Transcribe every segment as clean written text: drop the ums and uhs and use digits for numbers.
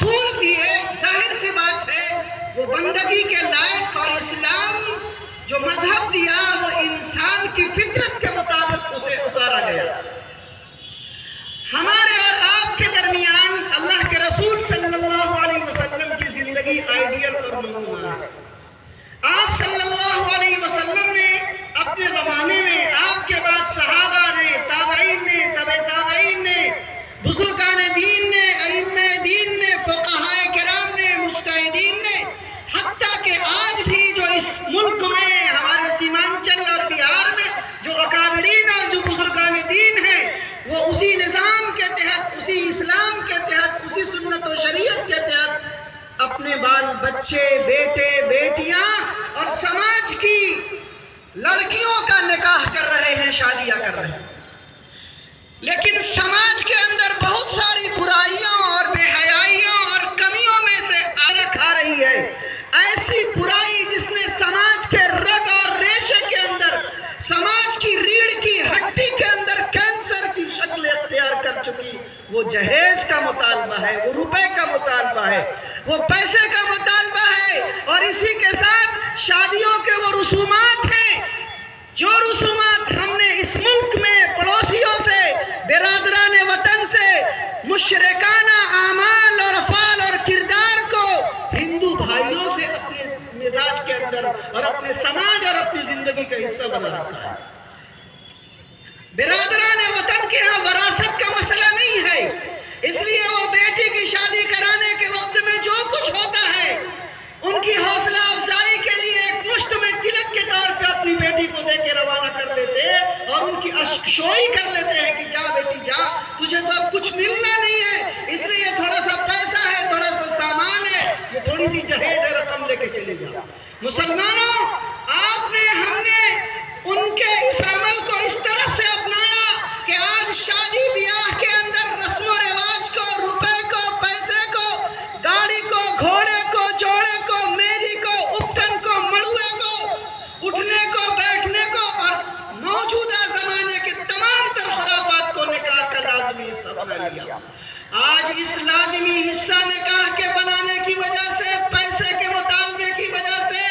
اصول دیے، ظاہر سی بات ہے وہ بندگی کے لائق، اور اسلام جو مذہب دیا وہ انسان کی فطرت کے مطابق اسے اتارا گیا۔ ہمارے اور آپ کے درمیان اللہ کے رسول صلی اللہ علیہ وسلم کی زندگی آئیڈیل اور نمونہ ہے۔ آپ صلی اللہ علیہ وسلم نے اپنے زمانے میں، آپ کے بعد صحابہ نے، تابعین نے، تبع تابعین نے، بزرگان دین نے، ائمہ دین نے، فقہائے کرام نے، مجتہدین نے، حتیٰ کہ آج بھی جو اس ملک میں ہمارے سیمانچل اور بہار میں جو اکابرین اور جو بزرگان دین ہیں، وہ اسی نظام کے تحت، اسی اسلام کے تحت، اسی سنت و شریعت کے تحت اپنے بال بچے، بیٹے بیٹیاں اور سماج کی لڑکیوں کا نکاح کر رہے ہیں، شادیاں کر رہے ہیں۔ لیکن سماج کے اندر بہت ساری برائیوں اور بے حیائیوں اور کمیوں میں سے آرکھ آ رہی ہے، ایسی برائی جس نے سماج کے رگ اور ریشے کے اندر، سماج کی ریڑھ کی ہڈی کے اندر کینسر کی شکل اختیار کر چکی۔ وہ جہیز کا مطالبہ ہے، وہ روپے کا مطالبہ ہے، وہ پیسے کا مطالبہ ہے، اور اسی کے ساتھ شادیوں کے وہ رسومات ہیں، جو رسومات ہم نے اس ملک میں پڑوسیوں سے، برادران وطن سے، مشرکانہ اعمال اور افعال اور کردار کو ہندو بھائیوں سے اپنے مزاج کے اندر اور اپنے سماج اور اپنی زندگی کا حصہ بنا رکھا ہے۔ برادران وطن کے ہاں وراثت کا مسئلہ نہیں ہے، اس لیے وہ بیٹی کی شادی کرانے کے وقت میں جو کچھ ہوتا ہے، ان کی حوصلہ افزائی کے لیے ایک مشت میں تلک کے طور پہ اپنی بیٹی کو دے کے روانہ کر لیتے اور ان کی اشکشوئی کر لیتے ہیں کہ جا بیٹی جا، تجھے تو اب کچھ ملنا نہیں ہے، اس لیے تھوڑا سا پیسہ ہے، تھوڑا سا سامان ہے، یہ تھوڑی سی جہیز رقم لے کے چلے جا۔ مسلمانوں، ہم نے ان کے اس عمل کو اس طرح سے اپنایا کہ آج شادی بیاہ کے اندر رسم و رواج کو، روپے کو، پیسے کو، گاڑی کو، گھوڑے کو، جوڑے کو، میری کو، اپٹن کو، مڑوے کو، اٹھنے کو، بیٹھنے کو اور موجودہ زمانے کے تمام تر خرافات کو نکاح کا لازمی حصہ بنا لیا۔ آج اس لازمی حصہ نکاح کے بنانے کی وجہ سے، پیسے کے مطالبے کی وجہ سے،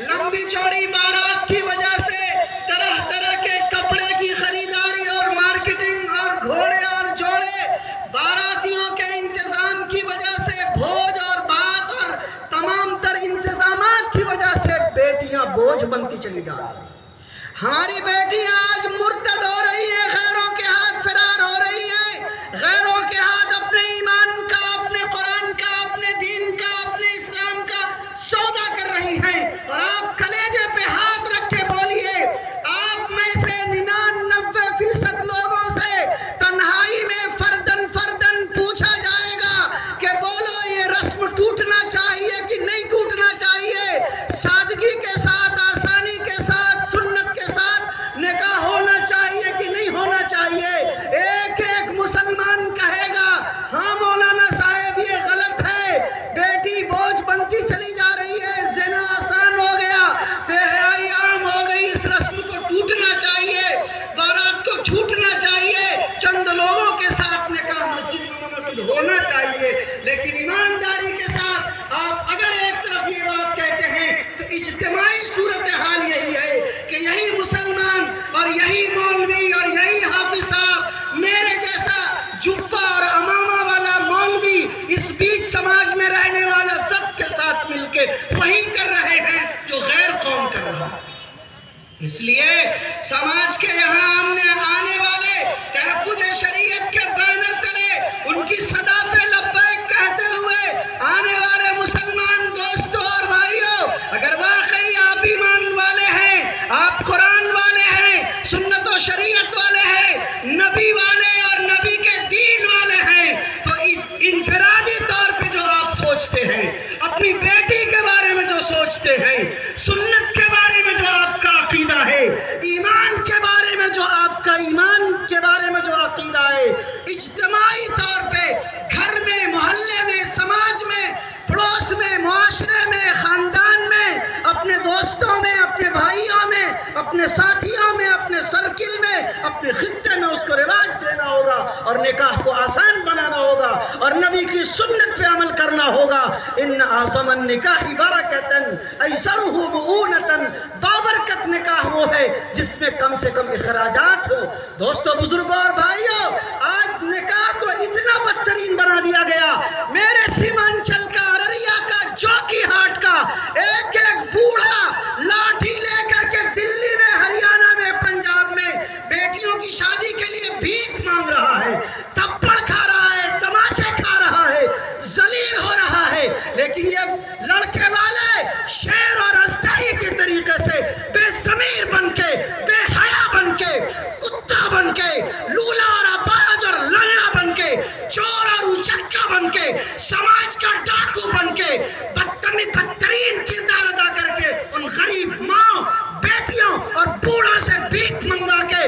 لمبی چوڑی بارات کی وجہ سے، طرح طرح کے کپڑے کی خریداری اور مارکیٹنگ اور گھوڑے اور جوڑے، باراتیوں کے انتظام کی وجہ سے، بھوج اور بات اور تمام تر انتظامات کی وجہ سے بیٹیاں بوجھ بنتی چلی جا رہی ہیں۔ ہماری بیٹیاں آج مرتد ہو رہی ہیں، غیروں کے ہاتھ فرار ہو رہی ہیں، غیروں کے ہاتھ اپنے ایمان کا، اپنے قرآن کا، اپنے دین کا، اپنے اسلام کا سودا کر رہی ہیں۔ اور آپ کلیجے پہ ہاتھ رکھ کے بولیے، آپ میں سے 99% لوگوں سے تنہائی میں فردن فردن پوچھا جائے گا کہ بولو یہ رسم ٹوٹنا چاہیے کہ نہیں ٹوٹنا چاہیے، سادگی کے ساتھ، آسانی کے ساتھ، سنت کے ساتھ نکاح ہونا چاہیے کہ نہیں ہونا چاہیے۔ ایک ایک مسلمان کہے گا ہاں مولانا صاحب یہ غلط ہے، بیٹی بوجھ بنتی چلی جا رہی ہے، زنا آسان ہو گیا، بے حیائی عام ہو گئی، اس رسم کو ٹوٹنا چاہیے، بارات کو چھوٹنا چاہیے، چند لوگوں کے ساتھ نکاح مسجد میں منعقد ہونا چاہیے۔ لیکن ایمانداری کے ساتھ آپ اگر ایک طرف یہ بات کہتے ہیں تو اجتماعی صورتحال یہی ہے کہ یہی مسلمان اور یہی مولوی اور یہی حافظ صاحب، میرے جیسا جبہ اور امامہ والا مولوی، اس بیچ سماج میں رہنے والا سب کے ساتھ مل کے وہی کر رہے ہیں جو غیر قوم کر رہا ہے۔ اس لیے سماج کے یہاں ہم نے آنے والے تحفظ شریعت کے بینر تلے ان کی صدا پہ لبیک کہتے ہوئے آنے والے مسلمان دوستوں اور بھائیوں، اگر واقعی آپ ایمان والے ہیں، آپ قرآن والے ہیں، سنت و شریعت والے ہیں، نبی والے اور نبی کے دین والے ہیں، تو انفرادی طور پہ جو آپ سوچتے ہیں، اپنی بیٹی کے بارے میں جو سوچتے ہیں، سنت کے بارے میں جو آپ کا عقیدہ ہے، ایمان کے بارے میں جو آپ کا ایمان کے بارے میں جو عقیدہ ہے، اجتماعی طور پہ گھر میں، محلے میں، سماج میں، پڑوس میں، معاشرے میں، خاندان میں، اپنے دوستوں میں، اپنے بھائیوں میں، اپنے ساتھیوں میں، اپنے سرکل میں، اپنے خطے میں اس کو رواج دینا ہوگا۔ اور نکاح کو آسان بنانا ہوگا اور نبی کی سنت پہ عمل کرنا ہوگا۔ ان اعظم النکاح برکتاً ایسرہ مؤونتاً، بابرکت نکاح وہ ہے جس میں کم سے کم اخراجات ہو۔ دوستو، بزرگوں اور بھائیوں، آج نکاح کو اتنا بدترین بنا دیا گیا۔ میرے سیمانچل کا، ارریا کا، جوکی ہاٹ کا ایک بوڑھا لاٹھی لے کر کے دلی میں، ہریانہ میں، پنجاب میں بیٹیوں کی شادی کے لیے بھیک مانگ رہا ہے، تھپڑ کھا رہا ہے، تماچے کھا رہا ہے، ذلیل ہو رہا ہے۔ لیکن یہ لڑکے والے شیر اور ازدہی کے طریقے سے بے ضمیر بن کے، بے حیا بن کے، کتا بن کے، لولا اور اباج اور لنگڑا بن کے، چور اور اچکا بن کے، سماج کا ڈاکو بن کے، بدترین کردار ادا کر کے ان غریب ماں، بیٹیوں اور بوڑھا سے بھیک منگوا کے،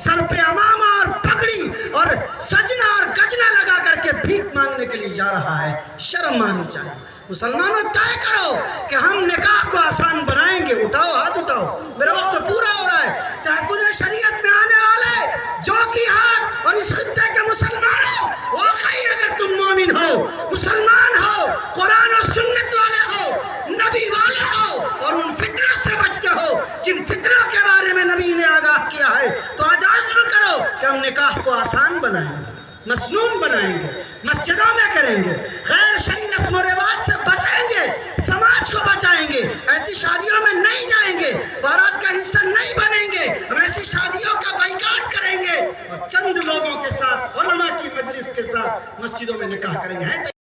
سر پہ امامہ اور پگڑی اور سجنا اور گجنا لگا کر کے بھیک مانگنے کے لیے جا رہا ہے۔ شرم آنی چاہیے۔ مسلمانوں، طے کرو کہ ہم نکاح کو آسان بنائیں گے۔ اٹھاؤ، ہاتھ اٹھاؤ، میرا وقت پورا ہو رہا ہے۔ تحفظ شریعت میں آنے والے جوکی ہاٹ اور اس خطے کے مسلمانوں، واقعی اگر تم مومن ہو، مسلمان ہو، قرآن و سنت والے ہو، نبی والے ہو اور ان فتنوں سے بچتے ہو جن فتنوں کے بارے میں نبی نے آگاہ کیا ہے، تو آج عزم کرو کہ ہم نکاح کو آسان بنائیں گے، مسنون بنائیں گے، مسجدوں میں کریں گے، غیر شرعی رسم و رواج سے بچیں گے، سماج کو بچائیں گے، ایسی شادیوں میں نہیں جائیں گے، بارات کا حصہ نہیں بنیں گے، ہم ایسی شادیوں کا بائیکاٹ کریں گے اور چند لوگوں کے ساتھ، علماء کی مجلس کے ساتھ مسجدوں میں نکاح کریں گے۔